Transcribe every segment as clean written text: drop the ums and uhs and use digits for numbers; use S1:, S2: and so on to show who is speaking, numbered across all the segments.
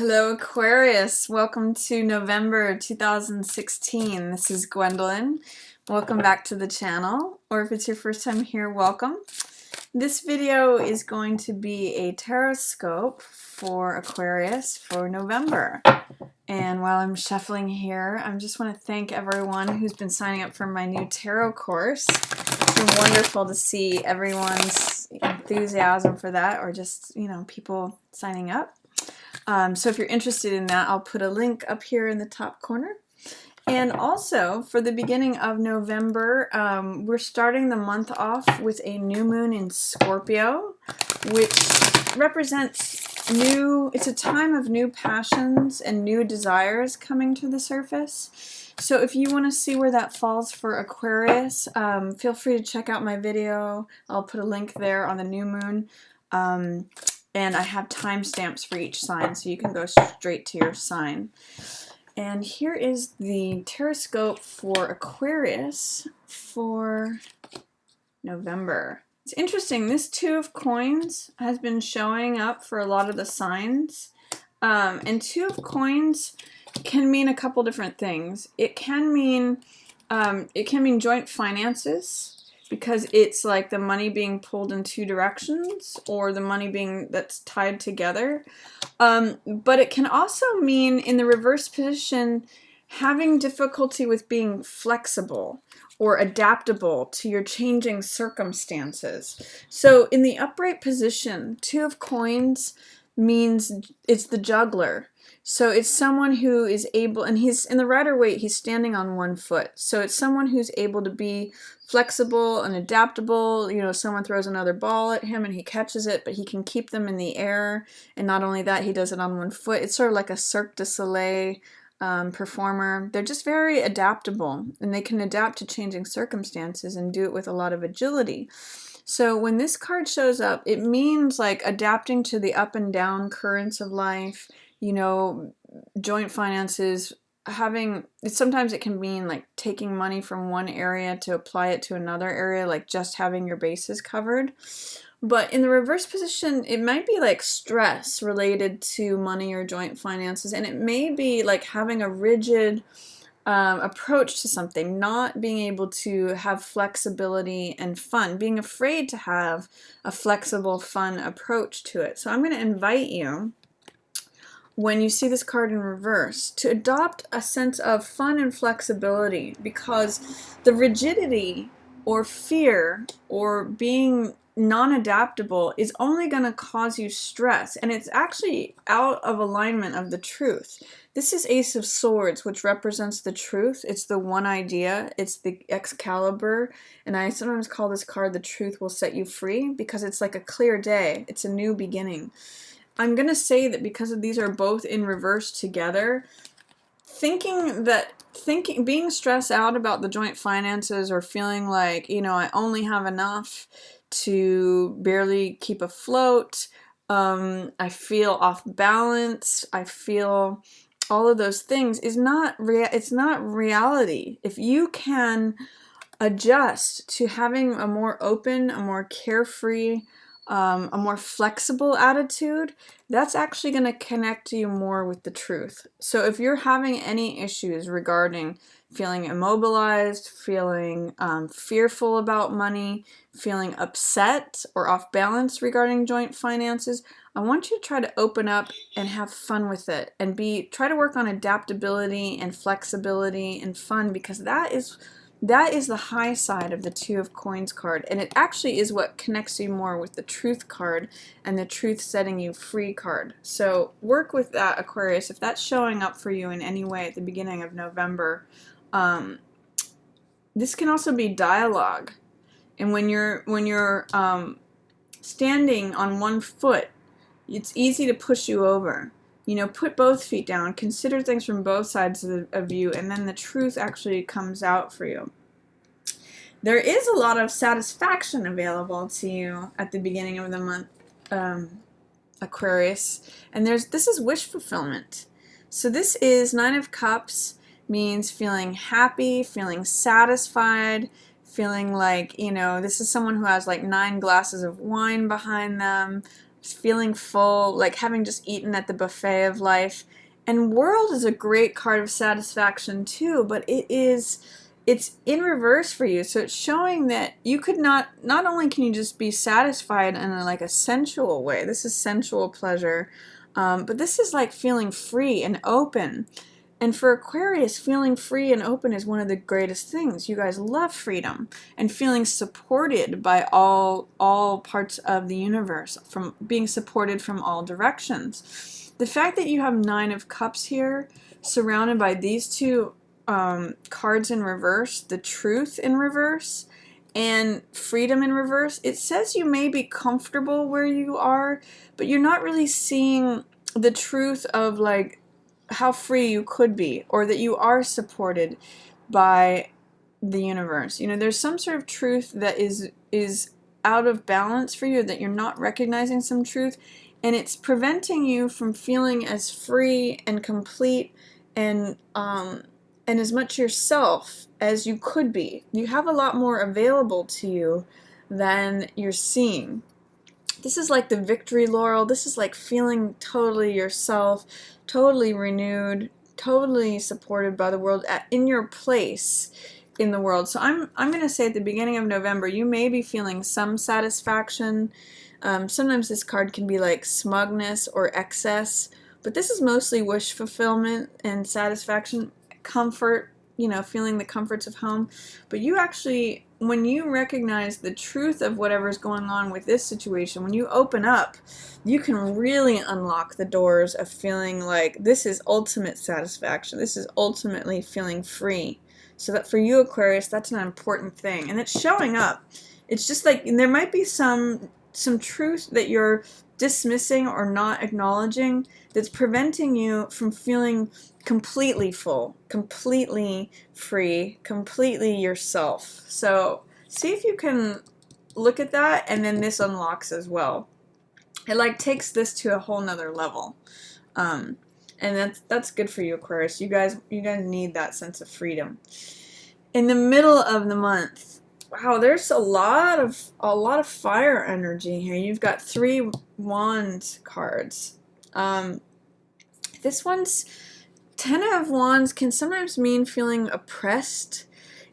S1: Hello Aquarius, welcome to November 2016. This is Gwendolyn. Welcome back to the channel, or if it's your first time here, welcome. This video is going to be a Tarotscope for Aquarius for November. And while I'm shuffling here, I just want to thank everyone who's been signing up for my new tarot course. It's been wonderful to see everyone's enthusiasm for that, or just, people signing up. So if you're interested in that, I'll put a link up here in the top corner. And also, for the beginning of November, we're starting the month off with a new moon in Scorpio, which represents it's a time of new passions and new desires coming to the surface. So if you want to see where that falls for Aquarius, feel free to check out my video. I'll put a link there on the new moon. And I have timestamps for each sign, so you can go straight to your sign. And here is the Tarotscope for Aquarius for November. It's interesting, this Two of Coins has been showing up for a lot of the signs. And Two of Coins can mean a couple different things. It can mean joint finances, because it's like the money being pulled in two directions, or the money that's tied together. But it can also mean, in the reverse position, having difficulty with being flexible or adaptable to your changing circumstances. So in the upright position, Two of Coins means it's the juggler. So it's someone who is able, and he's in the Rider-Waite, he's standing on one foot. So it's someone who's able to be flexible and adaptable. Someone throws another ball at him and he catches it, but he can keep them in the air. And not only that, he does it on one foot. It's sort of like a Cirque du Soleil performer. They're just very adaptable, and they can adapt to changing circumstances and do it with a lot of agility. So when this card shows up, it means like adapting to the up and down currents of life, joint finances, sometimes it can mean like taking money from one area to apply it to another area, like just having your bases covered. But in the reverse position, it might be like stress related to money or joint finances, and it may be like having a rigid approach to something, not being able to have flexibility and fun, being afraid to have a flexible, fun approach to it. So I'm going to invite you, when you see this card in reverse, to adopt a sense of fun and flexibility, because the rigidity or fear or being non-adaptable is only going to cause you stress, and it's actually out of alignment of the truth. This is Ace of Swords, which represents the truth. It's the one idea. It's the Excalibur, and I sometimes call this card the Truth Will Set You Free, because it's like a clear day. It's a new beginning. I'm going to say that because these are both in reverse together, being stressed out about the joint finances, or feeling like, I only have enough to barely keep afloat, I feel off balance, I feel all of those things, it's not reality. If you can adjust to having a more open, a more carefree, a more flexible attitude, that's actually going to connect you more with the truth. So if you're having any issues regarding feeling immobilized, feeling fearful about money, feeling upset or off balance regarding joint finances, I want you to try to open up and have fun with it, and try to work on adaptability and flexibility and fun, because that is the high side of the Two of Coins card, and it actually is what connects you more with the Truth card and the Truth Setting You Free card. So work with that, Aquarius, if that's showing up for you in any way at the beginning of November. This can also be dialogue, and when you're standing on one foot, it's easy to push you over. Put both feet down, consider things from both sides of you, and then the truth actually comes out for you. There is a lot of satisfaction available to you at the beginning of the month, Aquarius, and this is wish fulfillment. So this is Nine of Cups, means feeling happy, feeling satisfied, feeling like, this is someone who has like 9 glasses of wine behind them. feeling full, like having just eaten at the buffet of life. And World is a great card of satisfaction too, but it's in reverse for you. So it's showing that you could not only can you just be satisfied in like a sensual way, this is sensual pleasure, but this is like feeling free and open. And for Aquarius, feeling free and open is one of the greatest things. You guys love freedom and feeling supported by all parts of the universe, from being supported from all directions. The fact that you have Nine of Cups here, surrounded by these two cards in reverse, the Truth in reverse, and Freedom in reverse, it says you may be comfortable where you are, but you're not really seeing the truth of like how free you could be, or that you are supported by the universe. You know, there's some sort of truth that is out of balance for you, that you're not recognizing some truth, and it's preventing you from feeling as free and complete and as much yourself as you could be. You have a lot more available to you than you're seeing. This is like the victory laurel. This is like feeling totally yourself, totally renewed, totally supported by the world, in your place in the world. So I'm going to say at the beginning of November, you may be feeling some satisfaction. Sometimes this card can be like smugness or excess, but this is mostly wish fulfillment and satisfaction, comfort, you know, feeling the comforts of home. But you actually, when you recognize the truth of whatever's going on with this situation, when you open up, you can really unlock the doors of feeling like this is ultimate satisfaction. This is ultimately feeling free. So that for you, Aquarius, that's an important thing. And it's showing up. It's just like there might be some truth that you're dismissing or not acknowledging that's preventing you from feeling completely full, completely free, completely yourself. So see if you can look at that, and then this unlocks as well. It like takes this to a whole nother level. And that's good for you, Aquarius. You guys need that sense of freedom. In the middle of the month, wow, there's a lot of fire energy here. You've got 3 Wands cards. This one's Ten of Wands can sometimes mean feeling oppressed.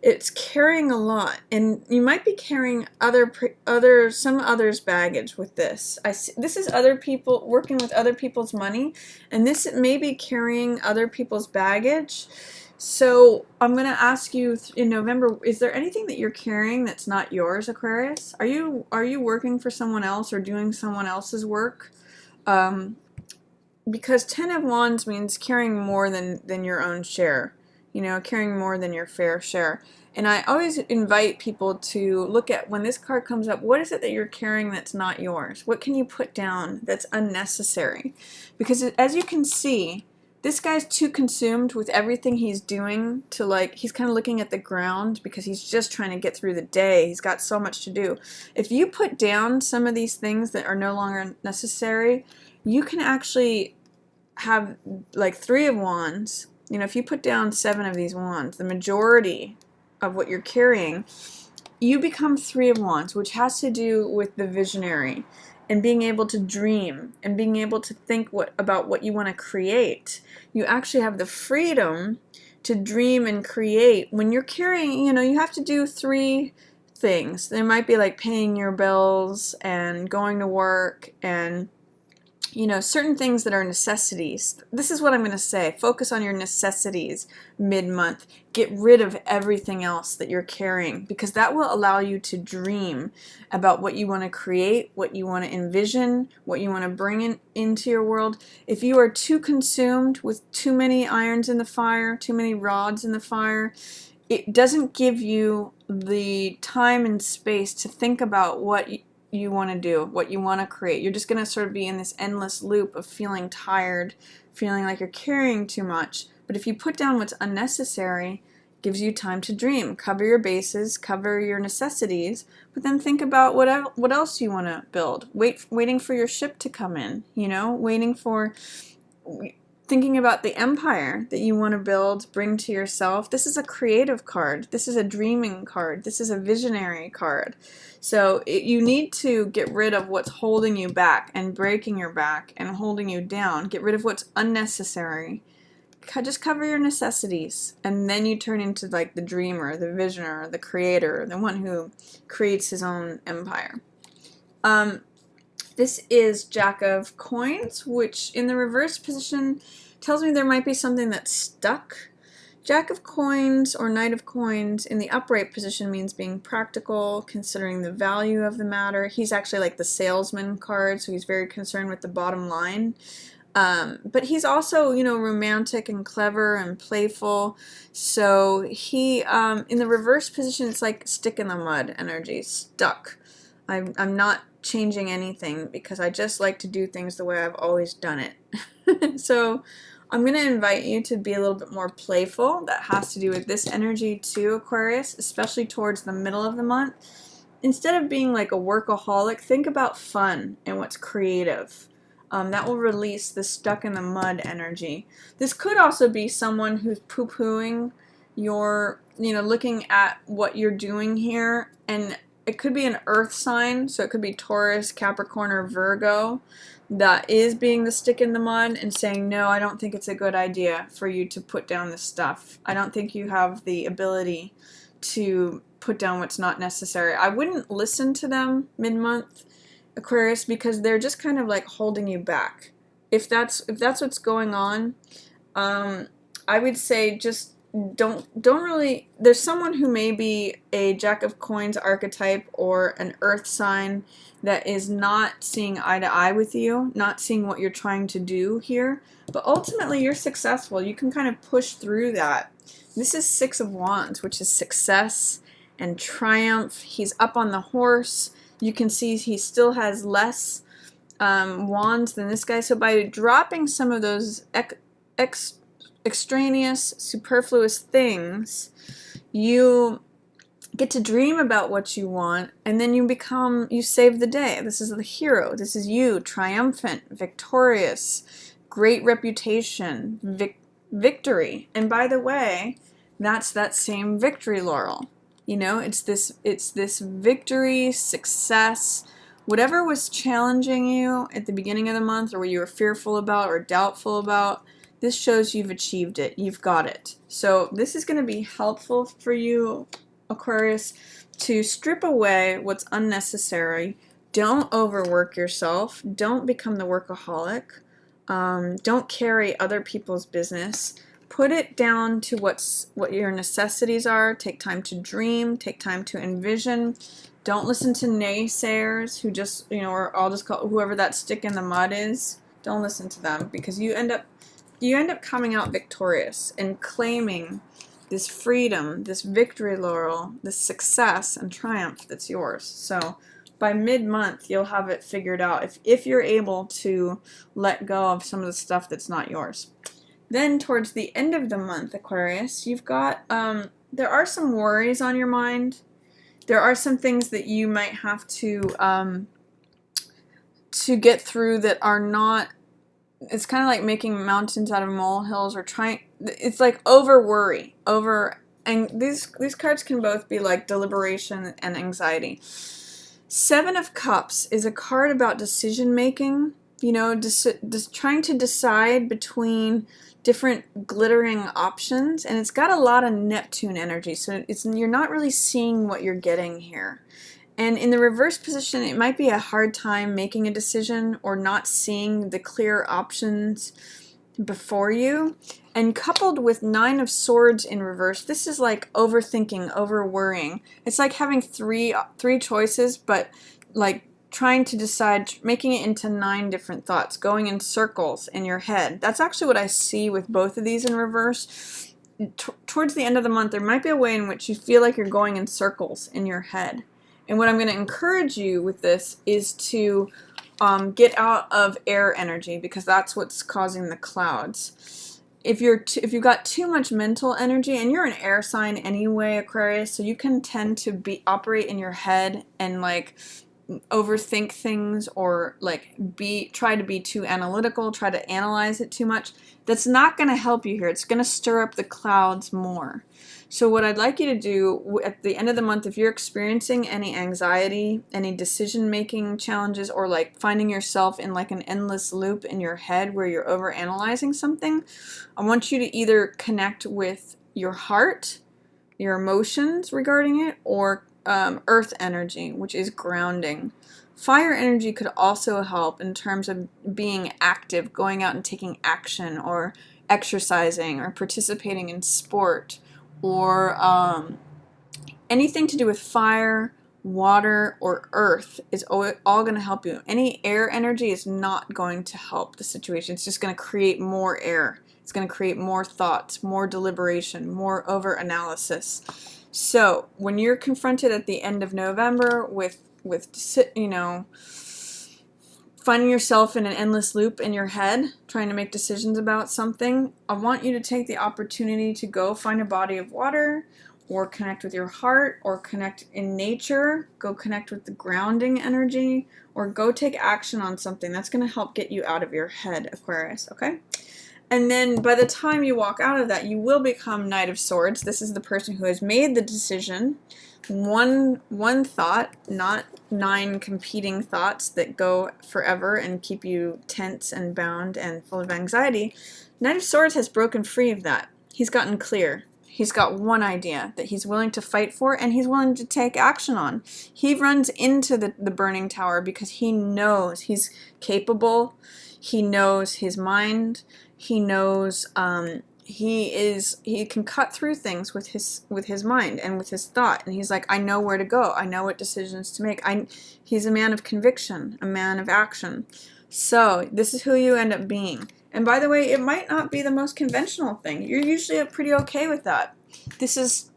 S1: It's carrying a lot, and you might be carrying some others' baggage with this. This is other people working with other people's money, and this may be carrying other people's baggage. So I'm going to ask you in November, is there anything that you're carrying that's not yours, Aquarius? Are you working for someone else or doing someone else's work? Because Ten of Wands means carrying more than your own share, you know, carrying more than your fair share. And I always invite people to look at, when this card comes up, what is it that you're carrying that's not yours? What can you put down that's unnecessary? Because as you can see, this guy's too consumed with everything he's doing to like, he's kind of looking at the ground because he's just trying to get through the day. He's got so much to do. If you put down some of these things that are no longer necessary, you can actually have like 3 of Wands. You know, if you put down 7 of these Wands, the majority of what you're carrying, you become 3 of Wands, which has to do with the visionary and being able to dream and being able to think about what you want to create. You actually have the freedom to dream and create. When you're carrying, you know, you have to do 3 things. There might be like paying your bills and going to work and, you know, certain things that are necessities. This is what I'm going to say. Focus on your necessities mid-month. Get rid of everything else that you're carrying, because that will allow you to dream about what you want to create, what you want to envision, what you want to bring into your world. If you are too consumed with too many irons in the fire, too many rods in the fire, it doesn't give you the time and space to think about what you want to do, what you want to create. You're just going to sort of be in this endless loop of feeling tired, feeling like you're carrying too much. But if you put down what's unnecessary, it gives you time to dream. Cover your bases, cover your necessities, but then think about what else you want to build. Waiting for your ship to come in, you know, waiting for thinking about the empire that you want to build, bring to yourself. This is a creative card. This is a dreaming card. This is a visionary card. So you need to get rid of what's holding you back and breaking your back and holding you down. Get rid of what's unnecessary. Just cover your necessities, and then you turn into like the dreamer, the visioner, the creator, the one who creates his own empire. This is Jack of Coins, which in the reverse position tells me there might be something that's stuck. Jack of Coins or Knight of Coins in the upright position means being practical, considering the value of the matter. He's actually like the salesman card, so he's very concerned with the bottom line. But he's also, you know, romantic and clever and playful. So he, in the reverse position, it's like stick in the mud energy, stuck. I'm not changing anything because I just like to do things the way I've always done it. So I'm going to invite you to be a little bit more playful. That has to do with this energy too, Aquarius, especially towards the middle of the month. Instead of being like a workaholic, think about fun and what's creative. That will release the stuck in the mud energy. This could also be someone who's poo-pooing your, you know, looking at what you're doing here, and it could be an earth sign, so it could be Taurus, Capricorn, or Virgo that is being the stick in the mud and saying, no, I don't think it's a good idea for you to put down this stuff. I don't think you have the ability to put down what's not necessary. I wouldn't listen to them mid-month, Aquarius, because they're just kind of like holding you back. If that's what's going on, I would say just don't really. There's someone who may be a Jack of Coins archetype or an earth sign that is not seeing eye to eye with you, not seeing what you're trying to do here, but ultimately you're successful. You can kind of push through that. This is Six of Wands, which is success and triumph. He's up on the horse. You can see he still has less wands than this guy. So by dropping some of those extraneous, superfluous things, you get to dream about what you want, and then you save the day. This is the hero. This is you, triumphant, victorious, great reputation, victory. And by the way, that's that same victory laurel. You know, it's this victory, success, whatever was challenging you at the beginning of the month or what you were fearful about or doubtful about, this shows you've achieved it. You've got it. So this is going to be helpful for you, Aquarius, to strip away what's unnecessary. Don't overwork yourself. Don't become the workaholic. Don't carry other people's business. Put it down to what your necessities are. Take time to dream. Take time to envision. Don't listen to naysayers who just, you know, or I'll just call whoever that stick in the mud is. Don't listen to them, because you end up coming out victorious and claiming this freedom, this victory laurel, this success and triumph that's yours. So by mid-month, you'll have it figured out if you're able to let go of some of the stuff that's not yours. Then towards the end of the month, Aquarius, you've got, there are some worries on your mind. There are some things that you might have to get through that are not, it's kind of like making mountains out of molehills, or it's like over worry, and these cards can both be like deliberation and anxiety. Seven of Cups is a card about decision making, you know, trying to decide between different glittering options, and it's got a lot of Neptune energy, so you're not really seeing what you're getting here. And in the reverse position, it might be a hard time making a decision or not seeing the clear options before you. And coupled with Nine of Swords in reverse, this is like overthinking, over worrying. It's like having three choices, but like trying to decide, making it into 9 different thoughts, going in circles in your head. That's actually what I see with both of these in reverse. Towards the end of the month, there might be a way in which you feel like you're going in circles in your head. And what I'm going to encourage you with this is to get out of air energy, because that's what's causing the clouds. If you've got too much mental energy, and you're an air sign anyway, Aquarius, so you can tend to operate in your head and like overthink things or like try to be too analytical, try to analyze it too much. That's not going to help you here. It's going to stir up the clouds more. So what I'd like you to do at the end of the month, if you're experiencing any anxiety, any decision-making challenges, or like finding yourself in like an endless loop in your head where you're overanalyzing something, I want you to either connect with your heart, your emotions regarding it, or earth energy, which is grounding. Fire energy could also help in terms of being active, going out and taking action, or exercising, or participating in sport, or anything to do with fire, water, or earth is all going to help you. Any air energy is not going to help the situation. It's just going to create more air. It's going to create more thoughts, more deliberation, more over-analysis. So when you're confronted at the end of November with finding yourself in an endless loop in your head, trying to make decisions about something, I want you to take the opportunity to go find a body of water, or connect with your heart, or connect in nature, go connect with the grounding energy, or go take action on something. That's going to help get you out of your head, Aquarius, okay? And then by the time you walk out of that, you will become Knight of Swords. This is the person who has made the decision. One thought, not 9 competing thoughts that go forever and keep you tense and bound and full of anxiety. Knight of Swords has broken free of that. He's gotten clear. He's got one idea that he's willing to fight for and he's willing to take action on. He runs into the burning tower because he knows he's capable. He knows his mind. He knows he can cut through things with his mind and with his thought. And he's like, I know where to go. I know what decisions to make. He's a man of conviction, a man of action. So this is who you end up being. And by the way, it might not be the most conventional thing. You're usually pretty okay with that. This is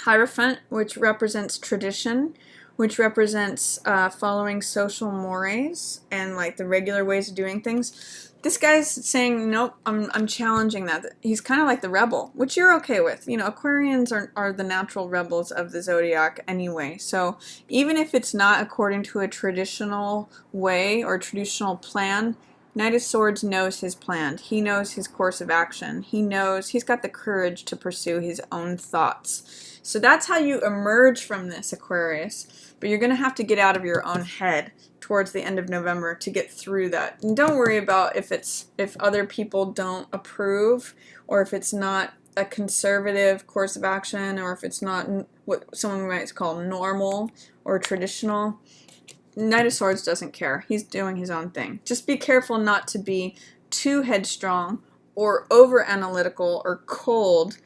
S1: Hierophant, which represents tradition, which represents following social mores and like the regular ways of doing things. This guy's saying, nope, I'm challenging that. He's kind of like the rebel, which you're okay with. You know, Aquarians are the natural rebels of the zodiac anyway. So even if it's not according to a traditional way or traditional plan, Knight of Swords knows his plan. He knows his course of action. He knows he's got the courage to pursue his own thoughts. So that's how you emerge from this, Aquarius. But you're going to have to get out of your own head towards the end of November to get through that. And don't worry about if other people don't approve, or if it's not a conservative course of action, or if it's not what someone might call normal or traditional. Knight of Swords doesn't care. He's doing his own thing. Just be careful not to be too headstrong or over analytical or cold.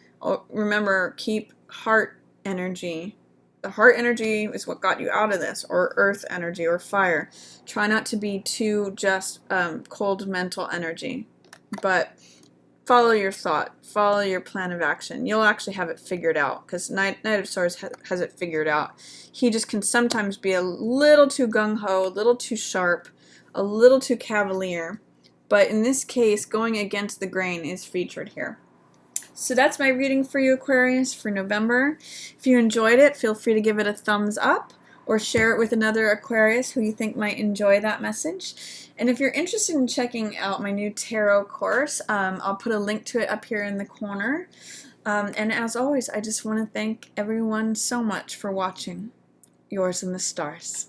S1: Remember, keep heart energy. The heart energy is what got you out of this, or earth energy, or fire. Try not to be too just cold mental energy, but follow your thought, follow your plan of action. You'll actually have it figured out, because Knight of Swords has it figured out. He just can sometimes be a little too gung-ho, a little too sharp, a little too cavalier, but in this case, going against the grain is featured here. So that's my reading for you, Aquarius, for November. If you enjoyed it, feel free to give it a thumbs up or share it with another Aquarius who you think might enjoy that message. And if you're interested in checking out my new tarot course, I'll put a link to it up here in the corner. And as always, I just want to thank everyone so much for watching. Yours in the stars.